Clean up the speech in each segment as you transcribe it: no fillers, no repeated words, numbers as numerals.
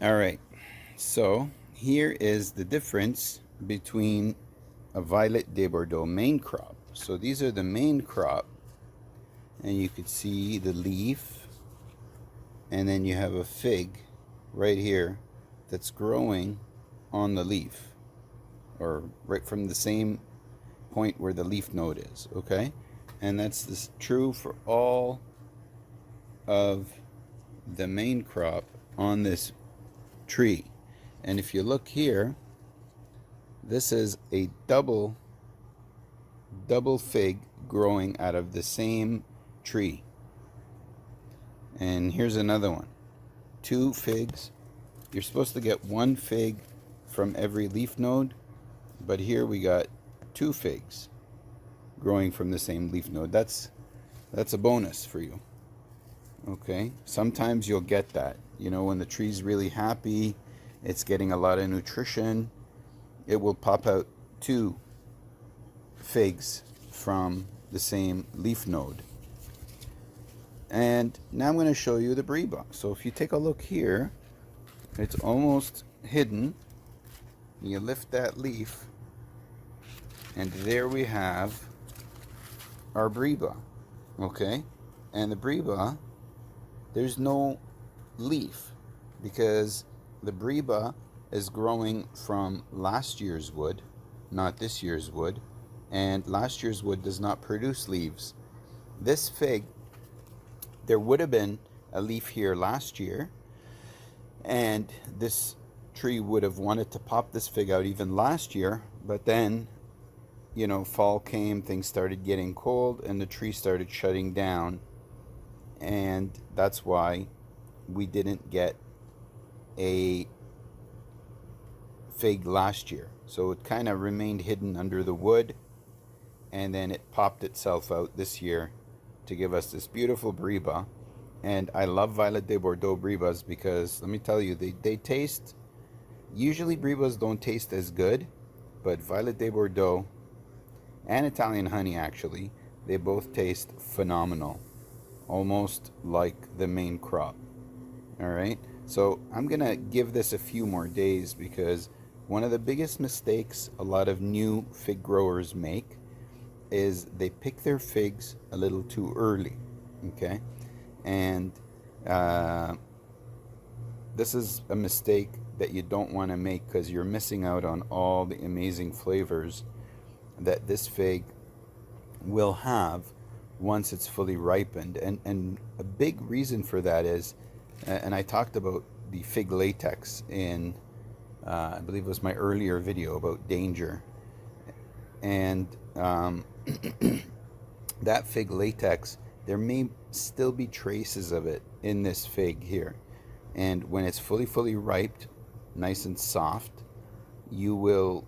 All right, so here is the difference between a Violet de Bordeaux main crop. So these are the main crop, and you could see the leaf, and then you have a fig right here that's growing on the leaf, or right from the same point where the leaf node is, okay? And that's true for all of the main crop on this tree. And if you look here, this is a double fig growing out of the same tree. And here's another one. 2 figs. You're supposed to get 1 fig from every leaf node, but here we got 2 figs growing from the same leaf node. That's a bonus for you. Okay, sometimes you'll get that. You know, when the tree's really happy, it's getting a lot of nutrition, it will pop out 2 figs from the same leaf node. And now I'm going to show you the Breba. So if you take a look here, it's almost hidden. You lift that leaf, and there we have our Breba. Okay, and the Breba, there's no leaf because the Breba is growing from last year's wood, not this year's wood, and last year's wood does not produce leaves. This fig, there would have been a leaf here last year, and this tree would have wanted to pop this fig out even last year, but then, you know, fall came, things started getting cold, and the tree started shutting down, and that's why we didn't get a fig last year. So it kind of remained hidden under the wood, and then it popped itself out this year to give us this beautiful Breba. And I love Violet de Bordeaux Brebas because, let me tell you, they taste, usually Brebas don't taste as good, but Violet de Bordeaux and Italian honey, actually, they both taste phenomenal, almost like the main crop. All right, so I'm gonna give this a few more days because one of the biggest mistakes a lot of new fig growers make is they pick their figs a little too early. Okay, and this is a mistake that you don't want to make because you're missing out on all the amazing flavors that this fig will have once it's fully ripened. And a big reason for that is, and I talked about the fig latex in I believe it was my earlier video about danger, and that fig latex, there may still be traces of it in this fig here, and when it's fully ripe, nice and soft, you will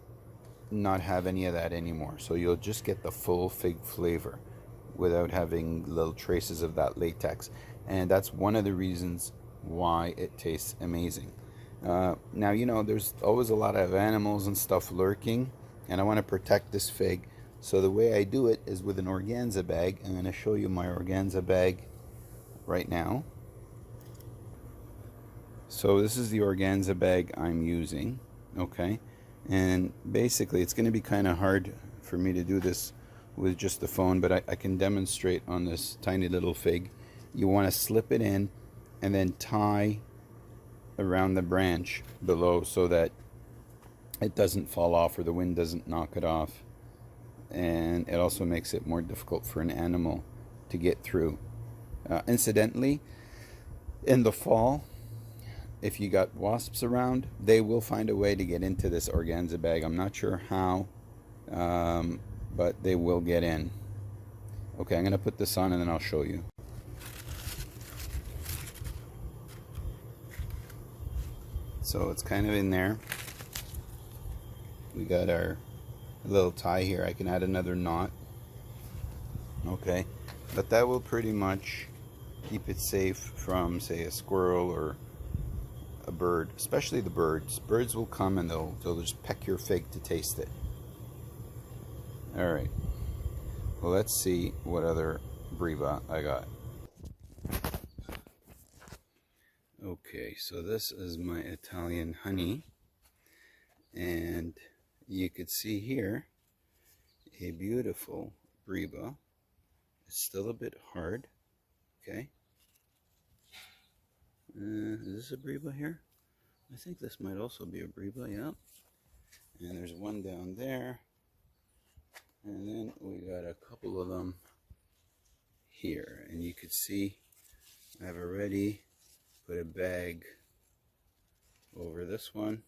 not have any of that anymore. So you'll just get the full fig flavor without having little traces of that latex, and that's one of the reasons why it tastes amazing. Now, you know, there's always a lot of animals and stuff lurking, and I want to protect this fig. So the way I do it is with an organza bag. I'm going to show you my organza bag right now. So this is the organza bag I'm using, okay? And basically it's going to be kind of hard for me to do this with just the phone, but I can demonstrate on this tiny little fig. You want to slip it in and then tie around the branch below so that it doesn't fall off or the wind doesn't knock it off. And it also makes it more difficult for an animal to get through. Incidentally, in the fall, if you got wasps around, they will find a way to get into this organza bag. I'm not sure how, but they will get in. Okay, I'm going to put this on and then I'll show you. So it's kind of in there. We got our little tie here. I can add another knot. Okay, but that will pretty much keep it safe from, say, a squirrel or a bird, especially the birds. Birds will come and they'll just peck your fig to taste it. All right, well, let's see what other Breba I got. Okay. Okay, so this is my Italian honey, and you could see here a beautiful Breba. It's still a bit hard. Okay, is this a Breba here? I think this might also be a Breba, yeah. And there's one down there, and then we got a couple of them here, and you could see I've already put a bag over this one.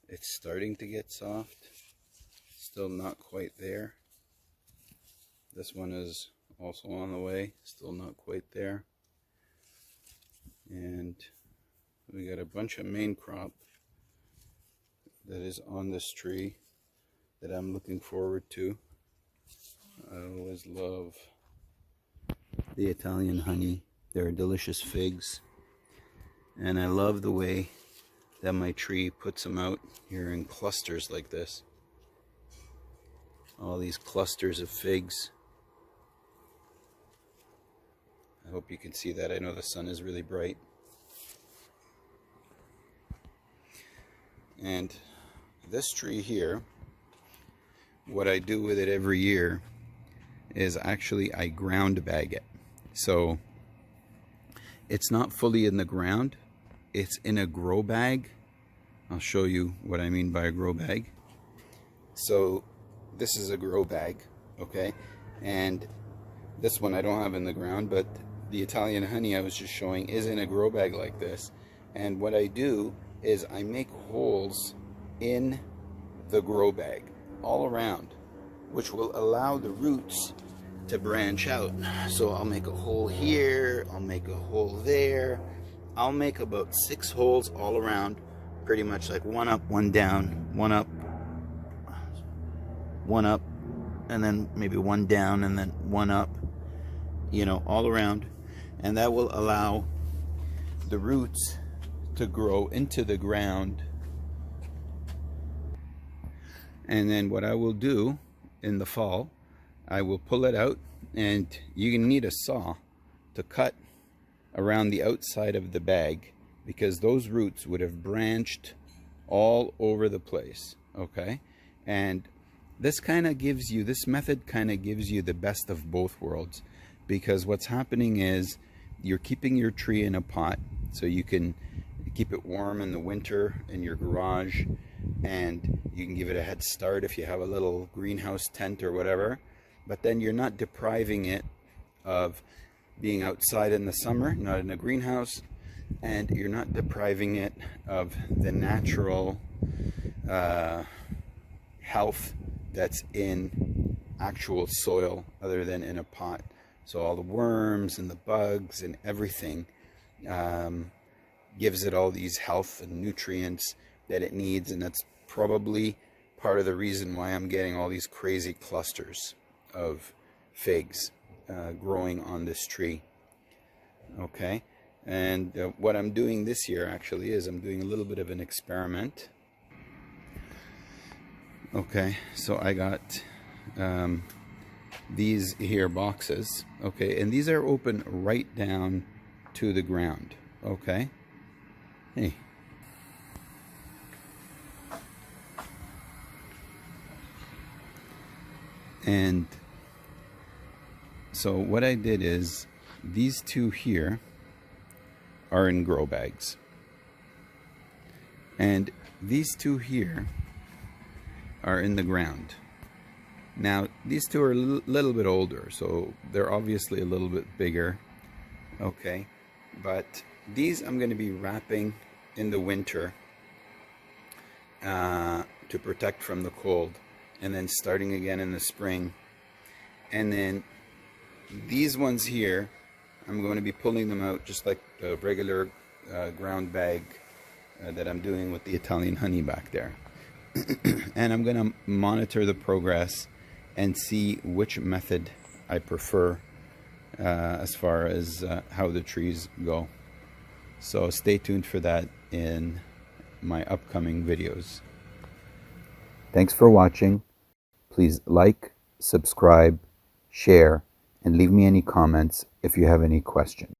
It's starting to get soft, still not quite there. This one is also on the way, still not quite there. And we got a bunch of main crop that is on this tree that I'm looking forward to. I always love the Italian honey. They're delicious figs, and I love the way that my tree puts them out here in clusters like this. All these clusters of figs. I hope you can see that. I know the sun is really bright. And this tree here, what I do with it every year is actually I ground bag it. So it's not fully in the ground, it's in a grow bag. I'll show you what I mean by a grow bag. So this is a grow bag, okay? And this one I don't have in the ground, but the Italian honey I was just showing is in a grow bag like this. And what I do is I make holes in the grow bag all around, which will allow the roots to branch out. So I'll make a hole here, I'll make a hole there. I'll make about 6 holes all around, pretty much like one up, one down, one up, and then maybe one down, and then one up, you know, all around. And that will allow the roots to grow into the ground. And then what I will do in the fall, I will pull it out, and you need a saw to cut around the outside of the bag, because those roots would have branched all over the place, okay? And this kind of gives you, this method kind of gives you the best of both worlds, because what's happening is you're keeping your tree in a pot so you can keep it warm in the winter in your garage, and you can give it a head start if you have a little greenhouse tent or whatever. But then you're not depriving it of being outside in the summer, not in a greenhouse, and you're not depriving it of the natural health that's in actual soil other than in a pot. So all the worms and the bugs and everything gives it all these health and nutrients that it needs, and that's probably part of the reason why I'm getting all these crazy clusters of figs growing on this tree. Okay, and what I'm doing this year actually is I'm doing a little bit of an experiment. Okay, so I got these here boxes, okay, and these are open right down to the ground, okay? Hey. And so what I did is these two here are in grow bags, and these two here are in the ground. Now these two are a little bit older, so they're obviously a little bit bigger, okay, but these I'm going to be wrapping in the winter to protect from the cold, and then starting again in the spring. And then these ones here, I'm going to be pulling them out just like the regular ground bag that I'm doing with the Italian honey back there. And I'm going to monitor the progress and see which method I prefer as far as how the trees go. So stay tuned for that in my upcoming videos. Thanks for watching. Please like, subscribe, share, and leave me any comments if you have any questions.